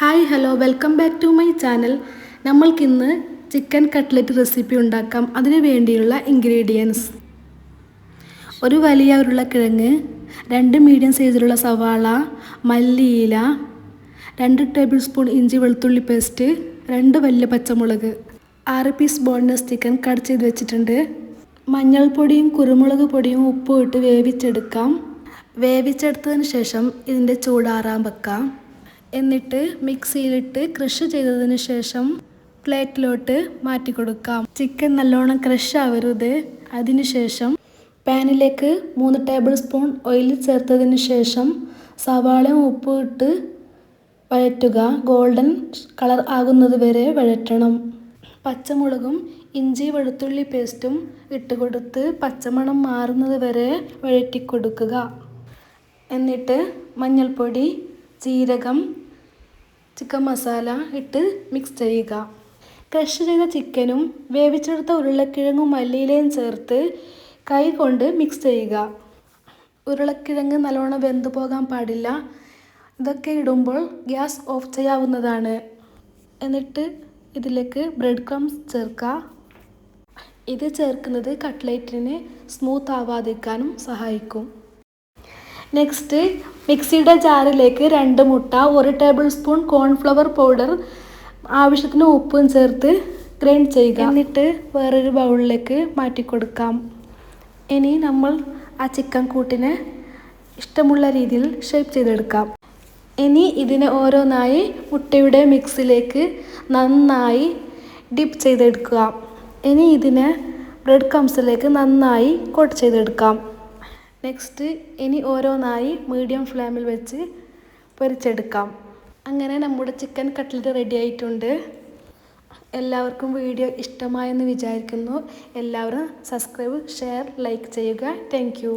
Hi hello welcome back to my channel. നമ്മൾക്കിന്ന് chicken cutlet recipe ഉണ്ടാക്കാം. അതിനു വേണ്ടിയുള്ള ഇൻഗ്രീഡിയൻസ്: ഒരു വലിയ ഉരുളക്കിഴങ്ങ്, 2 മീഡിയം സൈസിലുള്ള സവാള, മല്ലിയില, 2 ടേബിൾ സ്പൂൺ ഇഞ്ചി വെളുത്തുള്ളി പേസ്റ്റ്, 2 വലിയ പച്ചമുളക്, 6 പീസ് ബോൺലെസ് ചിക്കൻ കട്ട് ചെയ്ത് വെച്ചിട്ടുണ്ട്. മഞ്ഞൾപ്പൊടിയും കുരുമുളക് പൊടിയും ഉപ്പും ഇട്ട് വേവിച്ചെടുക്കാം. വേവിച്ചെടുത്തതിന് ശേഷം ഇതിൻ്റെ ചൂടാറാൻ വെക്കാം. എന്നിട്ട് മിക്സിയിലിട്ട് ക്രഷ് ചെയ്തതിന് ശേഷം പ്ലേറ്റിലോട്ട് മാറ്റി കൊടുക്കാം. ചിക്കൻ നല്ലോണം ക്രഷ് ആവരുത്. അതിനുശേഷം പാനിലേക്ക് 3 ടേബിൾ സ്പൂൺ ഓയിൽ ചേർത്തതിന് ശേഷം സവാളയും ഉപ്പും ഇട്ട് വഴറ്റുക. ഗോൾഡൻ കളർ ആകുന്നത് വരെ വഴറ്റണം. പച്ചമുളകും ഇഞ്ചി വെളുത്തുള്ളി പേസ്റ്റും ഇട്ട് കൊടുത്ത് പച്ചമണം മാറുന്നത് വരെ വഴറ്റിക്കൊടുക്കുക. എന്നിട്ട് മഞ്ഞൾപ്പൊടി, ജീരകം, ചിക്കൻ മസാല ഇട്ട് മിക്സ് ചെയ്യുക. ക്രഷ് ചെയ്ത ചിക്കനും വേവിച്ചെടുത്ത ഉരുളക്കിഴങ്ങും മല്ലിയിലയും ചേർത്ത് കൈ കൊണ്ട് മിക്സ് ചെയ്യുക. ഉരുളക്കിഴങ്ങ് നല്ലോണം വെന്തു പോകാൻ പാടില്ല. ഇതൊക്കെ ഇടുമ്പോൾ ഗ്യാസ് ഓഫ് ചെയ്യാവുന്നതാണ്. എന്നിട്ട് ഇതിലേക്ക് ബ്രെഡ് ക്രംസ് ചേർക്കുക. ഇത് ചേർക്കുന്നത് കട്ട്ലേറ്റിന് സ്മൂത്ത് ആവാതിരിക്കാനും സഹായിക്കും. നെക്സ്റ്റ്, മിക്സിയുടെ ജാറിലേക്ക് 2 മുട്ട, 1 ടേബിൾ സ്പൂൺ കോൺഫ്ലവർ പൗഡർ, ആവശ്യത്തിന് ഉപ്പും ചേർത്ത് ഗ്രൈൻഡ് ചെയ്യുക. എന്നിട്ട് വേറൊരു ബൗളിലേക്ക് മാറ്റി കൊടുക്കാം. ഇനി നമ്മൾ ആ ചിക്കൻ കൂട്ടിനെ ഇഷ്ടമുള്ള രീതിയിൽ ഷേപ്പ് ചെയ്തെടുക്കാം. ഇനി ഇതിനെ ഓരോന്നായി മുട്ടയുടെ മിക്സിലേക്ക് നന്നായി ഡിപ്പ് ചെയ്തെടുക്കുക. ഇനി ഇതിനെ ബ്രെഡ് ക്രംസിലേക്ക് നന്നായി കോട്ട് ചെയ്തെടുക്കാം. നെക്സ്റ്റ്, ഇനി ഓരോന്നായി മീഡിയം ഫ്ലെയിമിൽ വെച്ച് പൊരിച്ചെടുക്കാം. അങ്ങനെ നമ്മുടെ ചിക്കൻ കട്ട്ലറ്റ് റെഡി ആയിട്ടുണ്ട്. എല്ലാവർക്കും വീഡിയോ ഇഷ്ടമായെന്ന് വിചാരിക്കുന്നു. എല്ലാവരും സബ്സ്ക്രൈബ്, ഷെയർ, ലൈക്ക് ചെയ്യുക. Thank you.